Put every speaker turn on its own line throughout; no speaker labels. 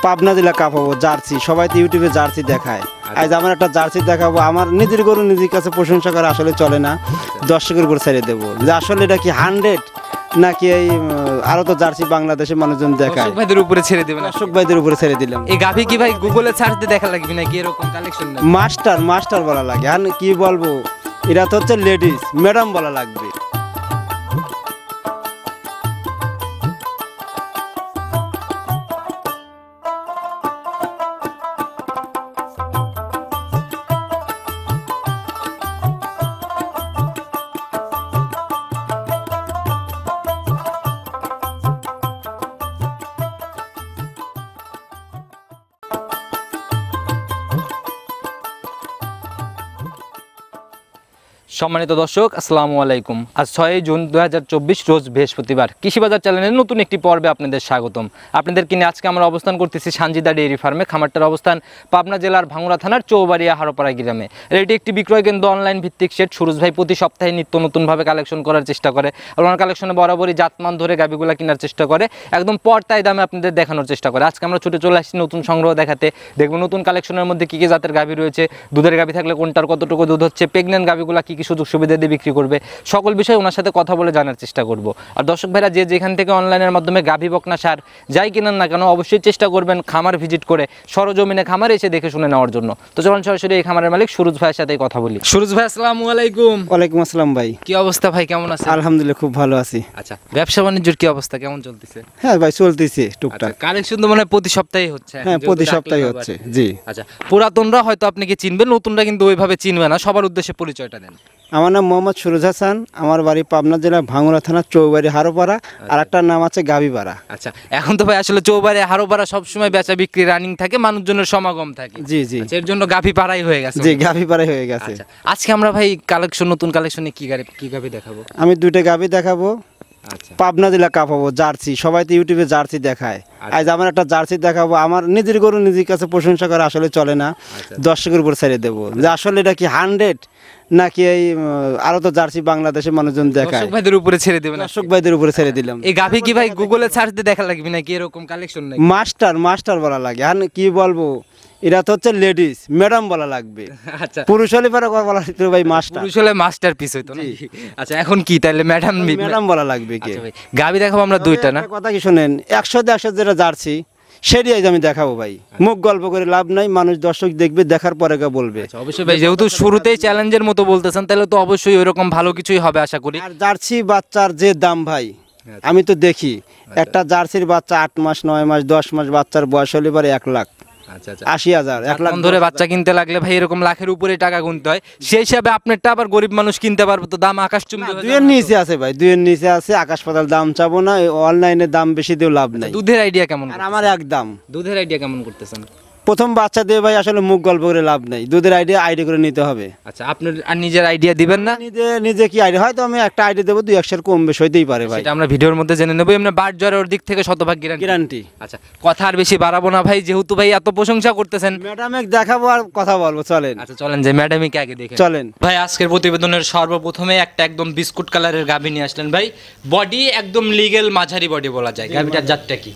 পাবনা জেলা কাপাবো জার্সি, সবাই তো ইউটিউবে জার্সি দেখায়। আজ আমার একটা জার্সি দেখাবো, আমার নিজের গরু নিজের কাছে প্রশংসা করা আসলে চলে না, দর্শকের উপর ছেড়ে দেবো যে আসলে এটা কি 100 নাকি এই আরো তো জার্সি বাংলাদেশের মানুষজন দেখায়।
দর্শক ভাইদের উপরে ছেড়ে দেবেন,
দর্শক ভাইদের উপরে ছেড়ে দিলাম।
এই গাভী কি ভাই গুগলে সার্চ দিয়ে দেখা লাগবে নাকি এরকম কালেকশন?
মাস্টার মাস্টার বলা লাগে, আর কি বলবো, এরা তো হচ্ছে লেডিস, ম্যাডাম বলা লাগবে।
সম্মানিত দর্শক, আসসালামু আলাইকুম। আজ 6 জুন 2024 রোজ বৃহস্পতিবার। কৃষিবাজার চ্যানেলের নতুন একটি পর্বে আপনাদের স্বাগতম। আপনাদেরকে নিয়ে আজকে আমরা অবস্থান করতেছি সানজিদা ডেইরি ফার্মে। খামারটার অবস্থান পাবনা জেলার ভাঙ্গুড়া থানার চৌবাড়িয়া হারোপাড়া গ্রামে। এটি একটি বিক্রয় কেন্দ্র, অনলাইন ভিত্তিক সেট। সুরজ ভাই প্রতি সপ্তাহে নিত্য নতুনভাবে কালেকশন করার চেষ্টা করে। ওনার কালেকশনে বরাবরই জাতমান ধরে গাভিগুলা কেনার চেষ্টা করে, একদম পর্তায় দামে আপনাদের দেখানোর চেষ্টা করে। আজকে আমরা ছুটে চলে আসছি নতুন সংগ্রহ দেখাতে। দেখবো নতুন কালেকশনের মধ্যে কী কী জাতের গাভি রয়েছে, দুধের গাভি থাকলে কোনটার কতটুকু দুধ হচ্ছে, প্রেগনেন্ট গাভিগুলা কী কী সুযোগ সুবিধা দিয়ে বিক্রি করবে, সকল বিষয়ে ওনার সাথে কথা বলে জানার চেষ্টা করব। আর দর্শক ভাইরা যে যেখান থেকে অনলাইনের মাধ্যমে গাভি বকনা সার যাই কিনেন না কেন, অবশ্যই চেষ্টা করবেন খামার ভিজিট করে সরজমিনে খামারে এসে দেখে শুনে নেওয়ার জন্য। তো চলুন সরাসরি এই খামারের মালিক সুরজ ভাইয়ের সাথে কথা বলি। সুরজ ভাই, আসসালামু আলাইকুম।
ওয়ালাইকুম আসসালাম ভাই,
কি অবস্থা ভাই, কেমন আছেন?
আলহামদুলিল্লাহ খুব ভালো আছি।
আচ্ছা, ব্যবসা বাণিজ্যের কি অবস্থা, কেমন চলতেছে?
হ্যাঁ ভাই, চলতেছে টুকটাক।
কালেকশন তো মানে প্রতি সপ্তাহে হচ্ছে?
হ্যাঁ, প্রতি সপ্তাহে হচ্ছে। জি।
আচ্ছা, পুরাতনরা হয়তো আপনাকে চিনবে, নতুনরা কিন্তু ওইভাবে চিনবে না। সবার উদ্দেশ্যে পরিচয়টা দেন।
আমার নাম মোহাম্মদ সুরজ হাসান, আমার বাড়ি পাবনা জেলা ভাঙ্গুড়া থানা চৌবাড়ি হারোপাড়া, আর একটা নাম আছে গাবিপাড়া।
আচ্ছা, এখন তো ভাই আসলে চৌবাড়ি হারোপাড়া সবসময় বেচা বিক্রি রানিং থাকে, মানুষজনের সমাগম থাকে।
জি জি,
এর জন্য গাভি পাড়াই হয়ে গেছে।
জি, গাবিপাড়াই হয়ে গেছে।
আজকে আমরা ভাই কালেকশন, নতুন কালেকশনে কি গাভি দেখাবো?
আমি দুইটা গাবি দেখাবো।
আচ্ছা,
পাবনা জেলা কাপাবো জার্সি, সবাই তো ইউটিউবে জার্সি দেখায়। আজ আমার একটা জার্সি দেখাবো, আমার নিজের গরু নিজের কাছে প্রশংসা করা আসলে চলে না, দর্শকের উপর ছেড়ে দেবো যে আসলে এটা কি 100 নাকি এই আরো তো জার্সি বাংলাদেশের মানুষজন দেখায়।
দর্শক ভাইদের উপরে ছেড়ে দেবেন,
দর্শক ভাইদের উপরে ছেড়ে দিলাম।
এই গাভি কি ভাই গুগলে সার্চ দিয়ে দেখা লাগবে নাকি এরকম কালেকশন নাকি?
মাস্টার মাস্টার বলা লাগে, আর কি বলবো, এরা তো হচ্ছে লেডিস, ম্যাডাম বলা লাগবে।
আচ্ছা,
পুরুষ হলে পরে বলা লাগবে ভাই মাস্টার,
পুরুষ হলে মাস্টার পিস হইতো না। আচ্ছা, এখন কি তাহলে ম্যাডাম
ম্যাডাম বলা লাগবে কি?
আচ্ছা ভাই, গাভি দেখাবো আমরা দুইটা না?
একটা কথা কি শুনেন, 100 যেটা জার্সি সেটাই আজ আমি দেখাবো ভাই। মুখ গল্প করে লাভ নাই, মানুষ দর্শক দেখবে, দেখার পরে বলবে।
অবশ্যই ভাই, যেহেতু শুরুতেই চ্যালেঞ্জের মতো বলতেছেন, তাহলে তো অবশ্যই ওইরকম ভালো কিছুই হবে আশা করি।
আর জার্সি বাচ্চার যে দাম ভাই, আমি তো দেখি একটা জার্সির বাচ্চা 8 মাস 9 মাস 10 মাস বাচ্চার বয়স হলে পরে 1,80,000 1 লাখ
ধরে বাচ্চা কিনতে লাগলে ভাই এরকম লাখের উপরে টাকা গুনতে হয়। সেই হিসাবে আপনারটা আবার গরিব মানুষ কিনতে পারবে, তো দাম আকাশচুম্বী।
দুইয়ের নিচে আছে ভাই, দুইয়ের নিচে আছে, আকাশ পাতাল দাম চাবো না, অনলাইনে দাম বেশি দিয়ে লাভ নাই।
দুধের আইডিয়া কেমন?
আর আমার একদম
দুধের আইডিয়া কেমন করতেছেন?
প্রথম বাচ্চা দিয়ে ভাই আসলে মুখ গল্প করে লাভ নাই, দুধের আইডিয়া করে নিতে হবে।
আচ্ছা, আপনার আর নিজের আইডিয়া দিবেন না?
নিজে কি আইডিয়া, হয়তো আমি একটা আইডিয়া দেবো, 2-1 কম বেশি হইতেই পারে ভাই,
সেটা আমরা ভিডিওর মধ্যে জেনে নেবো। এমনি বাট জ্বরের দিক থেকে শতভাগ
গ্যারান্টি।
আচ্ছা, কথা আর বেশি বাড়াবো না ভাই, যেহেতু ভাই এত প্রশংসা করতেছেন,
ম্যাডামে দেখাবো আর কথা বলবো, চলেন।
আচ্ছা চলেন, যে ম্যাডামকে আগে দেখে
চলেন
ভাই। আজকের প্রতিবেদনের সর্বপ্রথমে একটা একদম বিস্কুট কালারের গাভি নিয়ে আসলেন ভাই। বডি একদম লিগেল মাঝারি বডি বলা যায়। গাভিটার জাতটা কি?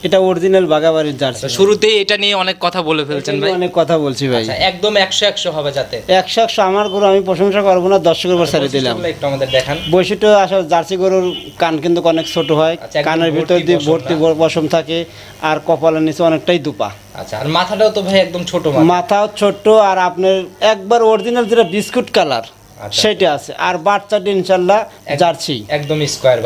এটা অরিজিনাল বাগাবাড়ির জার্সি।
শুরুতেই এটা নিয়ে অনেক কথা বলে ফেলছেন ভাই।
অনেক কথা বলছি ভাই।
আচ্ছা, একদম 100 হবে যাতে
100 আমার গরু, আমি প্রশংসা করবো না, দর্শকের উপর ছেড়ে দিলাম।
একটু আমাদের দেখান
বৈশিষ্ট্য। আসলে জার্সি গরুর কান কিন্তু অনেক ছোট হয়, কানের ভিতর দিয়ে ভর্তি পশম থাকে, আর কপালের নিচে অনেকটাই দুপা।
আচ্ছা, আর মাথাটাও তো ভাই একদম ছোট,
মাথাও ছোট, আর আপনার একবার অরিজিনাল যেটা বিস্কুট কালার সেটা আছে। আর বাচ্চাটি ইনশাআল্লাহ জার্সি,
একদম স্কয়ার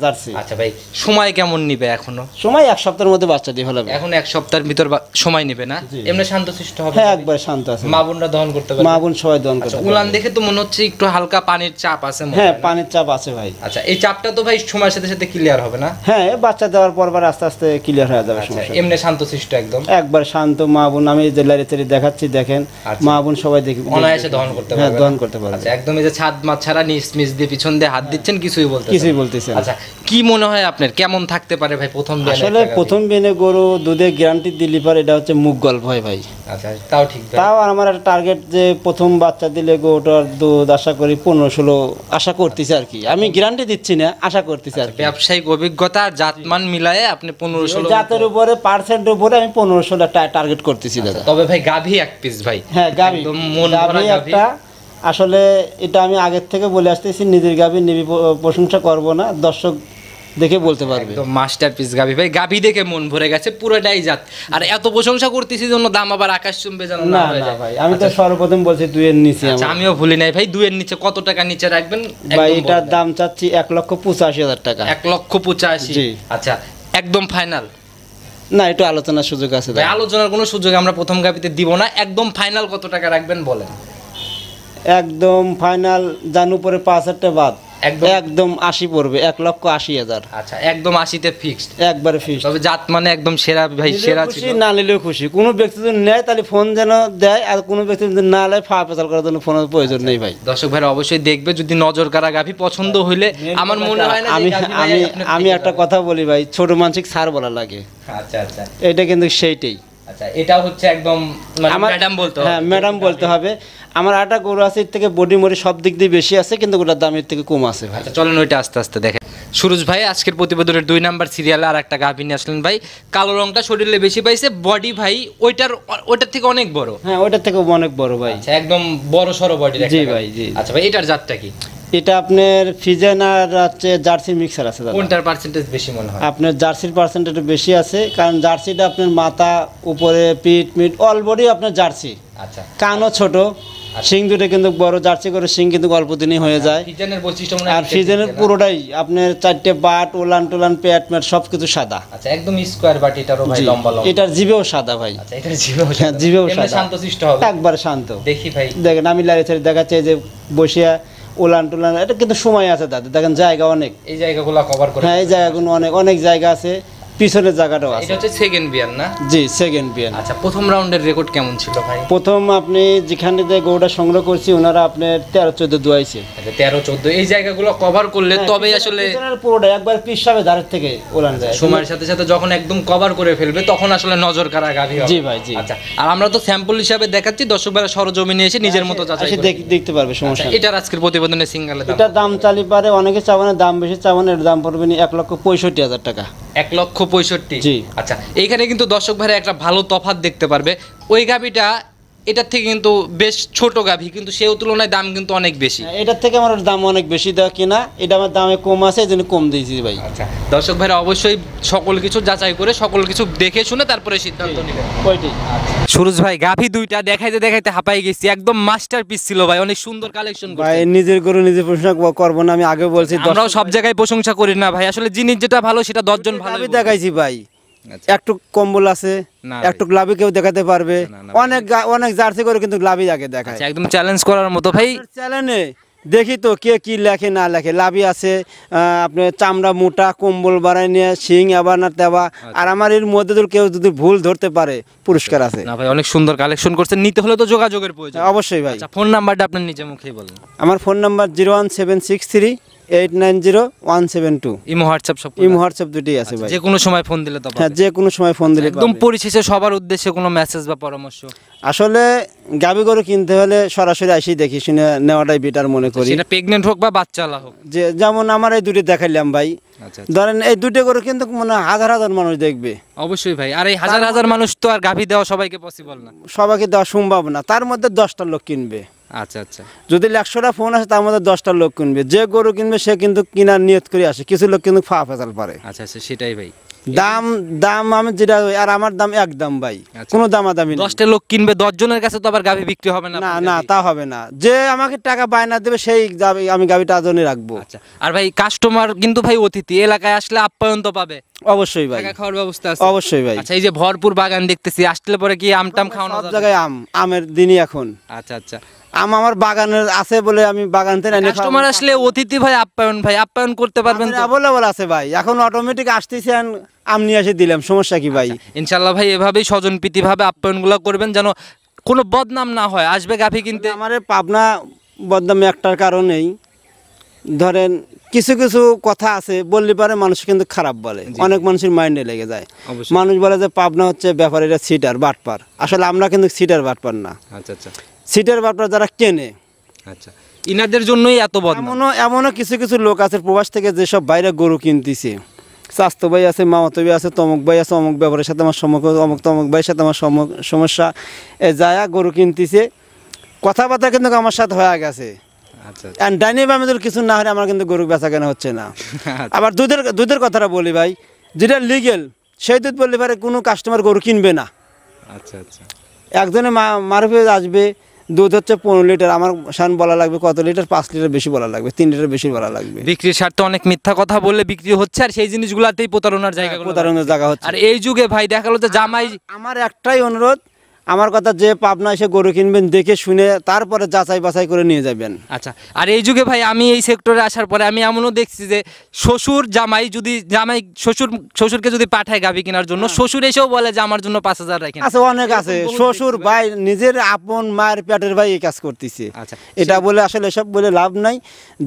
জার্সি।
আচ্ছা ভাই, সময় কেমন নিবে? এখনো
সময় 1 সপ্তাহের মধ্যে বাচ্চা দিয়ে ফেলাবে।
এখন 1 সপ্তাহের ভিতর সময় নিবে না? এমনি শান্তশিষ্ট হবে?
হ্যাঁ, একবার শান্ত আছে।
মা বোনরা দহন করতে পারবে?
মা বোন সবাই দহন করতে পারবে।
উলান দেখে তো মনে হচ্ছে একটু হালকা পানির চাপ আছে।
হ্যাঁ, পানির চাপ আছে ভাই।
আচ্ছা, এই চাপটা তো ভাই সময়ের সাথে সাথে ক্লিয়ার হবে না?
হ্যাঁ, বাচ্চা দেওয়ার পর আস্তে আস্তে ক্লিয়ার হয়ে যাবে সমস্যা।
এমনি শান্তশিষ্ট
একবার শান্ত মা বোন। আমি যে লাইরে দেখাচ্ছি, দেখেন মা বোন সবাই দেখি
অনায়াসে দহন করতে পারবে।
হ্যাঁ, দহন করতে পারবে।
আচ্ছা একদম এই যে ছাদ মাছ ছাড়া নিচ মিচ দিয়ে পিছন দিয়ে হাত দিচ্ছেন, কিছুই
বলতেছে না।
আচ্ছা কি মনে হয় আপনার কেমন থাকতে পারে ভাই প্রথম বিয়ানে
আসলে
একটা গাভী?
প্রথম বিয়ানে গরু দুধে গ্যারান্টি দিলি পর এটা হচ্ছে মুখ গল্প হয় ভাই।
আচ্ছা তাও ঠিক ভাই।
তাও আমার একটা টার্গেট যে প্রথম বাচ্চা দিলে গরুটার দুধ আশা করি 15-16 আশা করতেছি আর কি, আমি গ্যারান্টি দিচ্ছি না, আশা করতেছি আর কি।
ব্যবসায়িক অভিজ্ঞতা জাতমান মিলায়ে আপনি 15-16
জাতের উপরে পার্সেন্টের উপরে আমি 15-16 টার্গেট করতেছি দাদা।
তবে ভাই গাভী এক পিস ভাই,
হ্যাঁ গাভী,
একদম মন ভরা
গাভী
গাভী।
একটা, আসলে এটা আমি আগের থেকে বলে আসতেছি, নিজের গাভী নিবি প্রশংসা করব না, দর্শক দেখে বলতে পারবে।
একদম মাস্টারপিস গাভী ভাই, গাভী দেখে মন ভরে গেছে পুরোটাই জাত। আর এত প্রশংসা করতেছি জন্য দাম আবার আকাশ চুম্বে যেন না
না
হয়ে
না
যায়।
ভাই, আমি তো সর্বপ্রথম বলছি 2 এর নিচে।
আচ্ছা আমিও ভুলি নাই ভাই, 2 এর নিচে কত টাকা নিচে রাখবেন?
ভাই
একদম
এটার
বলবেন।
দাম চাচ্ছি 1,85,000 টাকা।
1,85,000।
জি।
আচ্ছা একদম ফাইনাল?
না একটু আলোচনার সুযোগ আছে
ভাই
দাদা।
আলোচনার কোনো সুযোগ আমরা প্রথম গাভীতে দিব না, একদম ফাইনাল কত টাকা রাখবেন বলেন?
একদম ফাইনাল জান উপরে 5,000 টাকা বাদ,
একদম
একদম 80 পড়বে, 1,80,000
আচ্ছা একদম 80-তে ফিক্সড।
একবারে ফিক্স।
তবে জাত মানে একদম সেরা ভাই, সেরা
খুশি
ছিল।
না নিলেও খুশি, কোনো ব্যক্তি যদি নেয় তাহলে ফোন যেন দেয়, আর কোনো ব্যক্তি যদি না নেয় পেঁচাল করার জন্য ফোনের প্রয়োজন নেই ভাই।
দর্শক ভাই অবশ্যই দেখবে, যদি নজর কাড়া গাভী পছন্দ হইলে আমার মনে হয় না যে
আমি
গাভী ভাই
আমি
আপনার
আমি
থেকে
একটা
যাবে।
কথা বলি ভাই, ছোট মানসিক সার বলা লাগে,
আচ্ছা আচ্ছা
এটা কিন্তু সেইটাই।
আচ্ছা এটা হচ্ছে একদম মানে
আমার
ম্যাডাম বলতে হবে।
হ্যাঁ ম্যাডাম বলতে হবে। আমার আটা গরু আছে, এর থেকে বডি মরি সব দিক দিয়ে বেশি আছে, কিন্তু ওটার দাম এর থেকে কম আছে ভাই।
আচ্ছা চলেন ওইটা আস্তে আস্তে দেখেন। সুরজ ভাই আজকের প্রতিবেদনের 2 নাম্বার সিরিয়ালে আর একটা গাভী নিয়ে আসলেন ভাই, কালো রংটা শরীরে বেশি পাইছে, বডি ভাই ওইটার থেকে অনেক বড়।
হ্যাঁ ওইটার থেকে অনেক বড় ভাই।
আচ্ছা একদম বড় সড়ো বডির একটা
জি
গাভী।
ভাই, জি।
আচ্ছা ভাই এটার জাতটা কি?
এটা আপনার ফিজেন আর হচ্ছে জার্সি মিক্সার আছে দাদা।
কোনটার পার্সেন্টেজ বেশি মনে হয়?
আপনার জার্সির পার্সেন্ট একটু বেশি আছে, কারণ জার্সিটা আপনার মাথা উপরে পিঠ মিট অল বডি আপনার জার্সি,
আচ্ছা
কানও ছোট, শিং দুটো কিন্তু বড়, জার্সি করে শিং কিন্তু অল্প দিনই হয়ে যায়।
ফিজেনের বৈশিষ্ট্য মনে হয়
আর
এটা
ফিজেনের
দিকে না?
পুরোটাই আপনার 4টে বাট ওলান টোলান পেট মেট সব কিছু সাদা।
আচ্ছা একদম স্কোয়ার বাট, এটারও ভাই
জি,
লম্বা লম্বা।
এটার জিভেও সাদা ভাই।
আচ্ছা এটার জিভেও
হ্যাঁ, জিভেও
এমনি
সাদা।
শান্তশিষ্ট হবে
একবার শান্ত।
দেখি ভাই।
দেখেন আমি লাড়ি ছাড়ি দেখাচ্ছে যে বসিয়া ওলান টোলান, এটা কিন্তু সময় আছে দাদা, দেখেন জায়গা অনেক।
এই জায়গাগুলো কভার করে।
হ্যাঁ এই জায়গাগুলো অনেক অনেক জায়গা আছে, পিছনের জায়গাটাও
এটা
আছে।
হচ্ছে সেকেন্ড বিয়ার না?
জি সেকেন্ড বিয়ান।
আচ্ছা প্রথম রাউন্ডের রেকর্ড কেমন ছিল ভাই?
প্রথম আপনি যেখানে যে গরুটা সংগ্রহ করছি ওনারা আপনার 13-14 দুয়াইছে।
আচ্ছা 13-14 এই জায়গাগুলো কভার করলে
হ্যাঁ,
তবেই আসলে
পুরোটা একবার পিসাবে ধারের থেকে ওলান যায়।
সময়ের সাথে সাথে যখন একদম কভার করে ফেলবে তখন আসলে নজর কাড়া গাভী হবে।
জি ভাই, জি।
আচ্ছা আর আমরা তো স্যাম্পল হিসাবে দেখাচ্ছি, দর্শক ভাইরা সরজমিনে এসে নিজের মতো যাচাই
এসে
করে নিবে।
দেখতে পারবে,
আচ্ছা,
সমস্যা নেই।
এটার আজকের প্রতিবেদনে সিঙ্গেলের দাম
এটা দাম চালি পারে অনেকে চাবানে, দাম বেশি চাবানে, এর দাম পড়বে 1,65,000 টাকা।
1,65,000।
জি।
আচ্ছা এইখানে কিন্তু দর্শক ভাইরা একটা ভালো তফাৎ দেখতে পারবে, ওই গাভীটা এটার থেকে কিন্তু বেশ ছোট গাভী, কিন্তু সেই তুলনায় দাম কিন্তু অনেক বেশি।
এটার থেকে আমার দাম অনেক বেশি দেওয়া কিনা, এটা আমার দামে কম আছে, এই জন্য কম দিয়েছি ভাই।
আচ্ছা দর্শক ভাইরা অবশ্যই সকল কিছু যাচাই করে সকল কিছু দেখে শুনে তারপরে সিদ্ধান্ত নেবেন।
ওইটি
সুরজ ভাই গাভী দুইটা দেখাইতে দেখাইতে হাঁপাই গেছি, একদম মাস্টারপিস ছিল ভাই, অনেক সুন্দর কালেকশন
ভাই, নিজের গরু নিজে প্রশংসা করবো না, আমি আগে বলছি।
আমরাও সব জায়গায় প্রশংসা করি না ভাই, আসলে জিনিস যেটা ভালো সেটা 10 জন ভালো
আমি দেখাইছি ভাই,
আচ্ছা।
একটু কম্বল আছে,
না
একটু গ্লাভি কেউ দেখাতে পারবে,
না, না,
অনেক অনেক জার্সি করে কিন্তু গ্লাভি আগে দেখায়।
আচ্ছা একদম চ্যালেঞ্জ করার মতো ভাই।
চ্যালেঞ্জে দেখি তো কে কি লেখে না লেখে, লাভি আছে আপনার চামড়া মোটা, কম্বল বাড়াই নিয়ে শিং আবার না তেবা, আর আমার এর মধ্যে যদি কেউ যদি ভুল ধরতে পারে পুরস্কার আছে।
না ভাই অনেক সুন্দর কালেকশন করছেন, নিতে হলে তো যোগাযোগের প্রয়োজন।
অবশ্যই ভাই।
আচ্ছা ফোন নাম্বারটা আপনার নিজে মুখেই বলেন।
আমার ফোন নাম্বার 01763890172।
ইমো হোয়াটসঅ্যাপ সব
ইমো হোয়াটসঅ্যাপ দুটোই আছে ভাই।
যে কোনো সময় ফোন দিলে তো পাবে।
হ্যাঁ যে কোনো সময় ফোন দিলে
একদম
পাবে।
পরিশেষে সবার উদ্দেশ্যে কোনো মেসেজ বা পরামর্শ?
আসলে গাভী গরু কিনতে হলে সরাসরি আসি দেখি শুনে নেওয়াটাই বেটার মনে করি।
সেটা প্রেগনেন্ট হোক বা বাচ্চালা হোক।
যে যেমন আমার এই দুটি দেখাইলাম ভাই,
আচ্ছা
ধরেন এই দুটো গরু কিন্তু মনে হয় হাজার হাজার মানুষ দেখবে।
অবশ্যই ভাই, আর এই হাজার হাজার মানুষ তো আর গাভী দেওয়া সবাইকে পসিবল না।
সবাইকে দেওয়া সম্ভব না, তার মধ্যে 10টা লোক কিনবে।
আচ্ছা আচ্ছা
যদি 100টা ফোন আসে তার মধ্যে 10টা লোক কিনবে, যে গরু কিনবে সে কিন্তু কিনার নিয়ত করে আসে, কিছু লোক কিন্তু ফেসাল পারে।
আচ্ছা আচ্ছা সেটাই ভাই।
দাম দাম আমি যেটা, আর আমার দাম একদম ভাই,
আচ্ছা।
কোনো দামাদামি নেই।
10টা লোক কিনবে, 10 জনের কাছে তো আবার গাভী বিক্রি হবে না।
না না তা হবে না, যে আমাকে টাকা বায়না দেবে সেই আমি গাভীটা আজনই রাখবো।
আচ্ছা আর ভাই কাস্টমার কিন্তু ভাই অতিথি, এলাকায় আসলে আপ্যায়ন তো পাবে,
অবশ্যই ভাই,
থাকা খাওয়ার ব্যবস্থা আছে।
অবশ্যই ভাই।
আচ্ছা এই যে ভরপুর বাগান দেখতেছি, আসলে পরে কি আমটাম খাওয়ানো
সব
যাবে?
জায়গায় আমের দিনই এখন।
আচ্ছা আচ্ছা
আমার বাগানের আছে বলে আমি বাগান থেকে এনে
কাস্টমার আসলে অতিথি ভাই আপ্যায়ন করতে পারবেন তো?
অ্যাভেলেবল আছে ভাই, এখন অটোমেটিক আসতেছে, আম নিয়ে এসে দিলাম, সমস্যা কি ভাই?
ইনশাল্লাহ ভাই এভাবেই স্বজনপ্রীতি ভাবে আপ্যায়নগুলো করবেন, যেন কোনো বদনাম না হয়। আসবে গাভী কিনতে,
আমার পাবনা বদনাম একটার কারণেই, ধরেন কিছু কিছু কথা আছে বললে পারে মানুষ কিন্তু খারাপ বলে, অনেক মানুষের মাইন্ডে লেগে যায়।
অবশ্যই।
মানুষ বলে যে পাবনা হচ্ছে ব্যাপারীরা সিটার বাটপার, আসলে আমরা কিন্তু সিটার বাটপার না।
আচ্ছা আচ্ছা
সিটার বাটপার যারা কেনে,
আচ্ছা, ইনাদের জন্যই এত বদনাম।
এমনও কিছু কিছু লোক আছে প্রবাস থেকে যেসব বাইরে গরু কিনতেছে, স্বাস্থ্য ভাই আছে, মামাতো ভাই আছে, তমুক ভাই আছে, অমুক ব্যাপারের সাথে আমার অমুক তমুক ভাইয়ের সাথে আমার সমস্যা, এ যায়া গরু কিনতেছে, কথাবার্তা কিন্তু আমার সাথে হয়ে গেছে।
আচ্ছা
অ্যান্ড ডাইনি বা আমাদের কিছু না হলে আমার কিন্তু গরু বেচা কেনা হচ্ছে না। আবার দুধের কথাটা বলি ভাই, যেটা লিগেল সেই দুধ বললে পারে কোনো কাস্টমার গরু কিনবে না।
আচ্ছা আচ্ছা,
একজনে মারুফে আসবে, দুধ হচ্ছে 15 লিটার, আমার সান বলা লাগবে কত লিটার, 5 লিটার বেশি বলা লাগবে, 3 লিটার বেশি বলা লাগবে।
বিক্রির স্বার্থে অনেক মিথ্যা কথা বললে বিক্রি হচ্ছে, আর সেই জিনিসগুলোতেই প্রতারণার জায়গা,
প্রতারণার জায়গা হচ্ছে।
আর এই যুগে ভাই দেখা গেলো যে জামাই,
আমার একটাই অনুরোধ, আমার কথা যে পাবনা এসে গরু কিনবেন দেখে শুনে তারপরে যাচাই বাছাই করে নিয়ে যাবেন।
আচ্ছা, আর এই যুগে ভাই আমি এই সেক্টরে আসার পরে আমি এমনও দেখছি যে শ্বশুর জামাই যদি শ্বশুরকে যদি পাঠায় গাভী কেনার জন্য, শ্বশুর এসেও বলে যে আমার জন্য 5,000 রাখেন।
আছে, অনেক আছে, শ্বশুর ভাই নিজের আপন মায়ের পেটের ভাই এই কাজ করতেছে।
আচ্ছা,
এটা বলে আসলে এসব বলে লাভ নাই,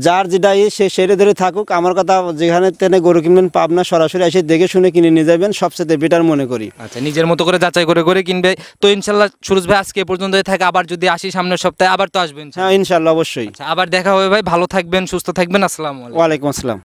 যার যেটা সে সেরে ধরে থাকুক। আমার কথা, যেখানে তেনে গরু কিনবেন পাবনা সরাসরি এসে দেখে শুনে কিনে নিয়ে যাবেন, সবচেয়ে বেটার মনে করি।
আচ্ছা, নিজের মতো করে যাচাই করে কিনবে। তো ইনশাল্লাহ সুরজ ভাই আজকে এ পর্যন্তই থাকে, আবার যদি আসি সামনের সপ্তাহে আবার তো আসবেন।
হ্যাঁ ইনশাল্লাহ, অবশ্যই।
আচ্ছা, আবার দেখা হবে ভাই, ভালো থাকবেন, সুস্থ থাকবেন, আসসালামু আলাইকুম।
ওয়ালাইকুম আসসালাম।